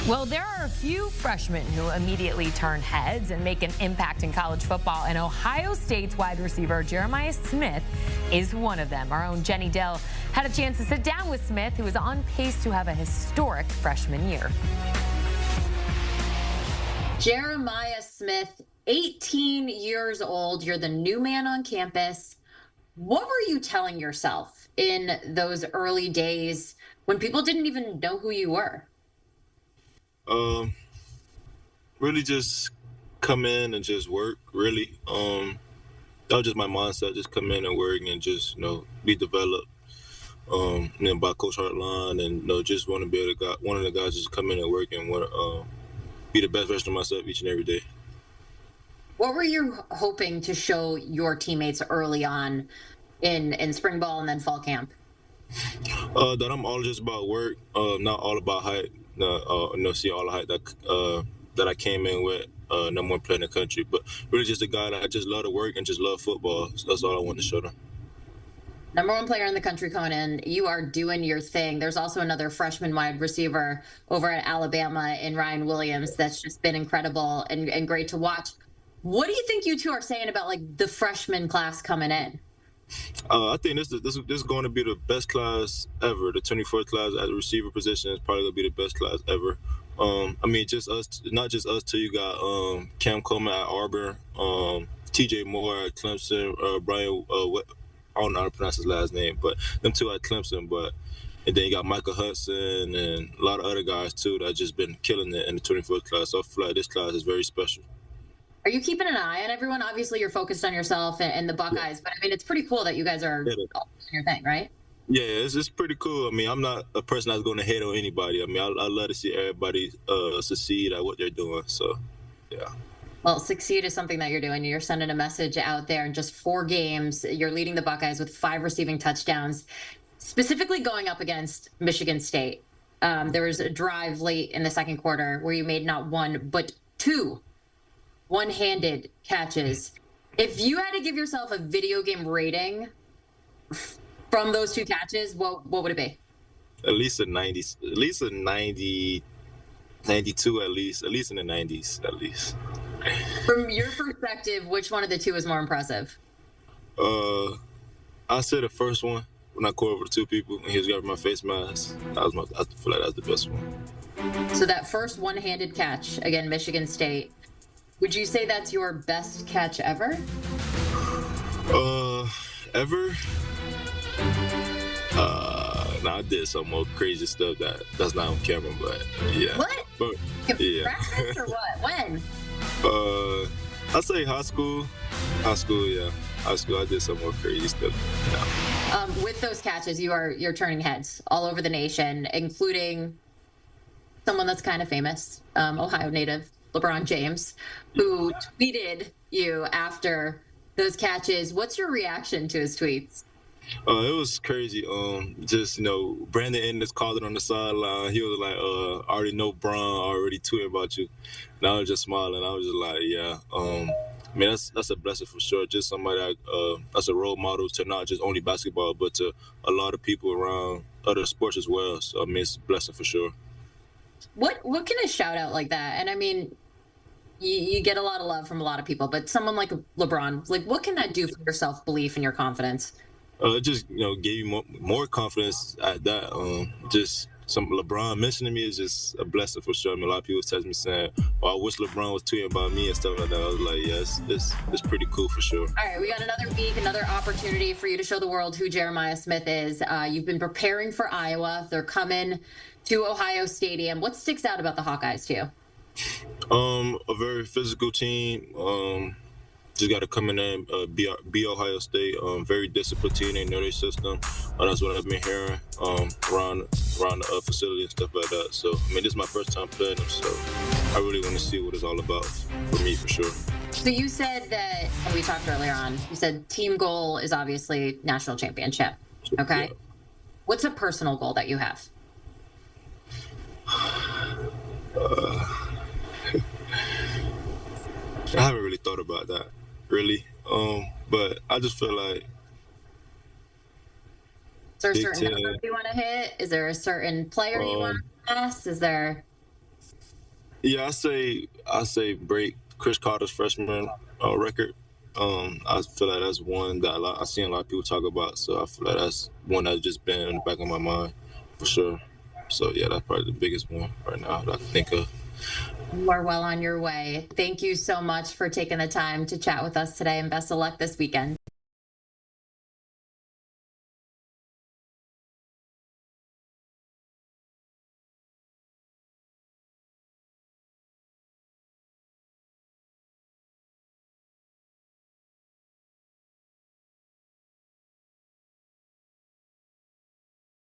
Well, there are a few freshmen who immediately turn heads and make an impact in college football, and Ohio State's wide receiver Jeremiah Smith is one of them. Our own Jenny Dell had a chance to sit down with Smith, who is on pace to have a historic freshman year. Jeremiah Smith, 18 years old. You're the new man on campus. What were you telling yourself in those early days when people didn't even know who you were? Really just come in and just work, really. That was just my mindset, just come in and work and just, be developed. By Coach Hartline and, just want to be one of the guys just come in and work and want to be the best version of myself each and every day. What were you hoping to show your teammates early on in spring ball and then fall camp? That I'm all just about work, not all about height. See all the height that I came in with, number one player in the country. But really just a guy that I just love to work and just love football. So that's all I want to show them. Number one player in the country, Conan. You are doing your thing. There's also another freshman wide receiver over at Alabama in Ryan Williams that's just been incredible and great to watch. What do you think you two are saying about the freshman class coming in? I think this is going to be the best class ever. The 24th class at the receiver position is probably going to be the best class ever. Just us, not just us two. You got Cam Coleman at Auburn, TJ Moore at Clemson, Brian, I don't know how to pronounce his last name, but them two at Clemson. And then you got Michael Hudson and a lot of other guys too that just been killing it in the 24th class. So I feel like this class is very special. Are you keeping an eye on everyone? Obviously, you're focused on yourself and the Buckeyes, but it's pretty cool that you guys are all doing your thing, right? Yeah, it's pretty cool. I'm not a person that's going to hate on anybody. I love to see everybody succeed at what they're doing. So, yeah. Well, succeed is something that you're doing. You're sending a message out there in just 4 games. You're leading the Buckeyes with 5 receiving touchdowns, specifically going up against Michigan State. There was a drive late in the second quarter where you made not 1, but 2 one-handed catches. If you had to give yourself a video game rating from those 2 catches, what would it be? At least a 90, at least a 90, 92 at least in the 90s at least. From your perspective, which one of the 2 is more impressive? I say the first one when I caught over the 2 people and he was grabbing my face mask. I feel like that's the best one. So that first one-handed catch, again, Michigan State, would you say that's your best catch ever? Ever? I did some more crazy stuff that's not on camera, but yeah. What? But, yeah. Practice or what? When? I'd say high school. Yeah. High school, I did some more crazy stuff. Yeah. With those catches, you're turning heads all over the nation, including someone that's kind of famous, Ohio native, LeBron James, who tweeted you after those catches. What's your reaction to his tweets? It was crazy. Brandon Ennis called it on the sideline. He was like, I already know Bron already tweeted about you. And I was just smiling. I was just like, yeah. That's a blessing for sure. Just somebody that's a role model to not just only basketball, but to a lot of people around other sports as well. So, it's a blessing for sure. What can a shout out like that? And you get a lot of love from a lot of people, but someone like LeBron, what can that do for your self-belief and your confidence? It just, gave you more confidence at that. Just some LeBron mentioning me is just a blessing for sure. A lot of people text me saying, I wish LeBron was tweeting about me and stuff like that. I was like, yeah, it's pretty cool for sure. All right, we got another week, another opportunity for you to show the world who Jeremiah Smith is. You've been preparing for Iowa. They're coming to Ohio Stadium. What sticks out about the Hawkeyes to you? A very physical team. Just got to come in there and be Ohio State. Very disciplined team. They know their system. That's what I've been hearing around the facility and stuff like that. So, this is my first time playing them, so I really want to see what it's all about for me, for sure. So you said that, and we talked earlier on, you said team goal is obviously national championship, okay? Yeah. What's a personal goal that you have? I haven't really thought about that, really. But I just feel like... Is there a certain number you want to hit? Is there a certain player you want to pass? Is there... Yeah, I say break Chris Carter's freshman record. I feel like that's one that I've seen a lot of people talk about. So I feel like that's one that's just been in the back of my mind for sure. So yeah, that's probably the biggest one right now that I can think of. You are well on your way. Thank you so much for taking the time to chat with us today, and best of luck this weekend.